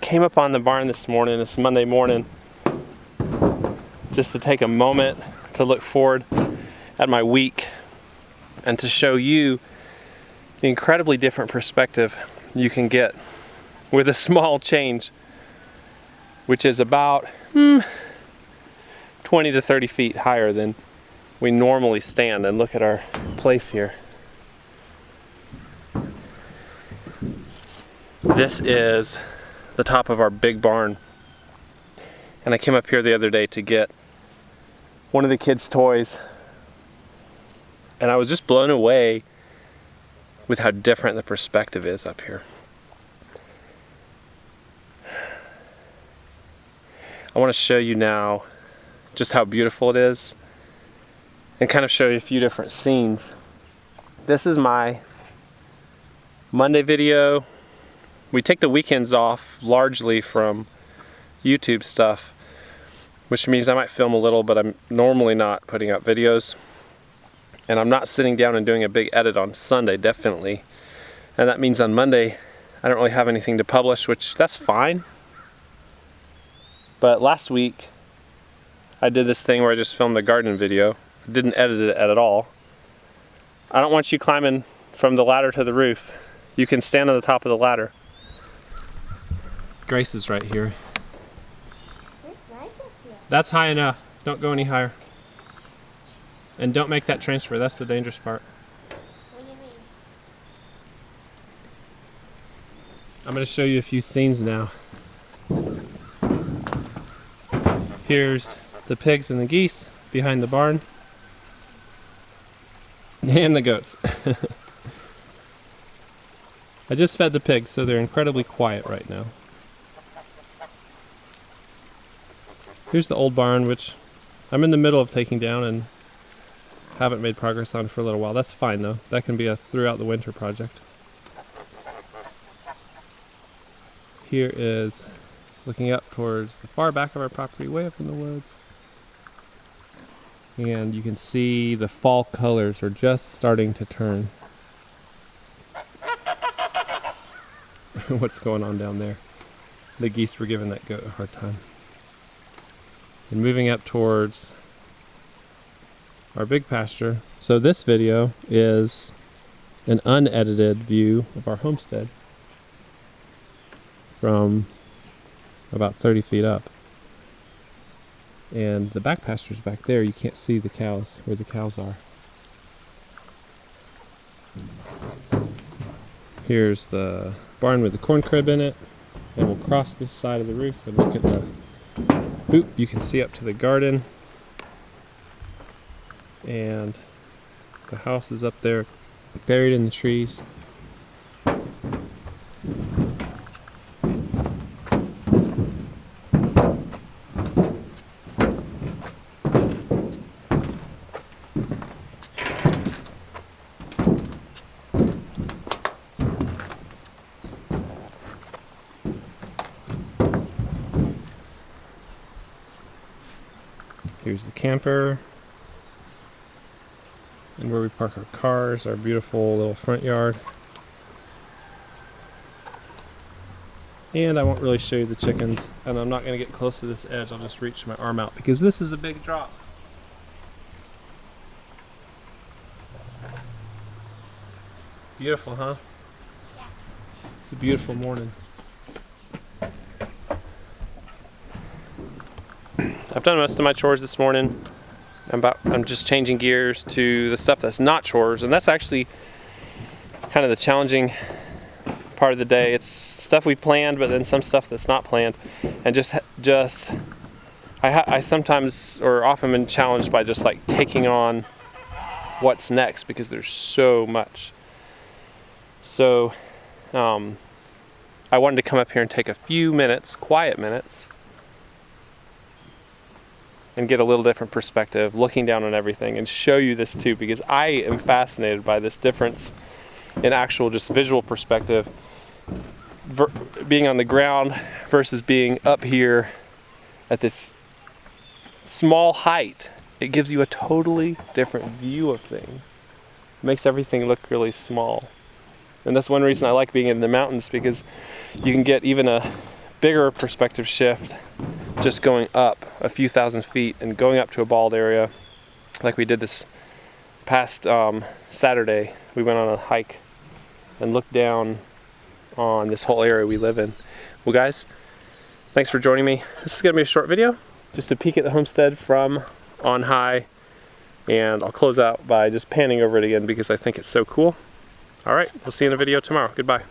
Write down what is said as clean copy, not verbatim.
Came up on the barn this morning, this Monday morning, just to take a moment to look forward at my week and to show you the incredibly different perspective you can get with a small change, which is about 20 to 30 feet higher than we normally stand. And look at our place here. This is the top of our big barn, and I came up here the other day to get one of the kids' toys, and I was just blown away with how different the perspective is up here. I want to show you now just how beautiful it is and kind of show you a few different scenes. This is my Monday video. We take the weekends off largely from YouTube stuff, which means I might film a little, but I'm normally not putting up videos. And I'm not sitting down and doing a big edit on Sunday, definitely. And that means on Monday, I don't really have anything to publish, which that's fine. But last week, I did this thing where I just filmed a garden video. Didn't edit it at all. I don't want you climbing from the ladder to the roof. You can stand on the top of the ladder. Grace is right here. That's high enough. Don't go any higher. And don't make that transfer. That's the dangerous part. What do you mean? I'm going to show you a few scenes now. Here's the pigs and the geese behind the barn. And the goats. I just fed the pigs, so they're incredibly quiet right now. Here's the old barn, which I'm in the middle of taking down and haven't made progress on for a little while. That's fine though. That can be a throughout the winter project. Here is looking up towards the far back of our property, way up in the woods. And you can see the fall colors are just starting to turn. What's going on down there? The geese were giving that goat a hard time. And moving up towards our big pasture. So this video is an unedited view of our homestead from about 30 feet up. And the back pasture's back there. You can't see the cows, where the cows are. Here's the barn with the corn crib in it. And we'll cross this side of the roof and look at the Oop, you can see up to the garden, and the house is up there buried in the trees. Here's the camper, and where we park our cars, our beautiful little front yard. And I won't really show you the chickens, and I'm not going to get close to this edge. I'll just reach my arm out because this is a big drop. Beautiful, huh? Yeah. It's a beautiful morning. I've done most of my chores this morning. I'm just changing gears to the stuff that's not chores, and that's actually kind of the challenging part of the day. It's stuff we planned, but then some stuff that's not planned, and I sometimes or often been challenged by just like taking on what's next because there's so much. So I wanted to come up here and take a few minutes, quiet minutes, and get a little different perspective, looking down on everything, and show you this too, because I am fascinated by this difference in actual just visual perspective, being on the ground versus being up here at this small height. It gives you a totally different view of things. It makes everything look really small. And that's one reason I like being in the mountains, because you can get even a bigger perspective shift just going up a few thousand feet and going up to a bald area like we did this past Saturday. We went on a hike and looked down on this whole area we live in. Well guys, thanks for joining me. This is going to be a short video, just a peek at the homestead from on high, and I'll close out by just panning over it again because I think it's so cool. Alright, we'll see you in the video tomorrow. Goodbye.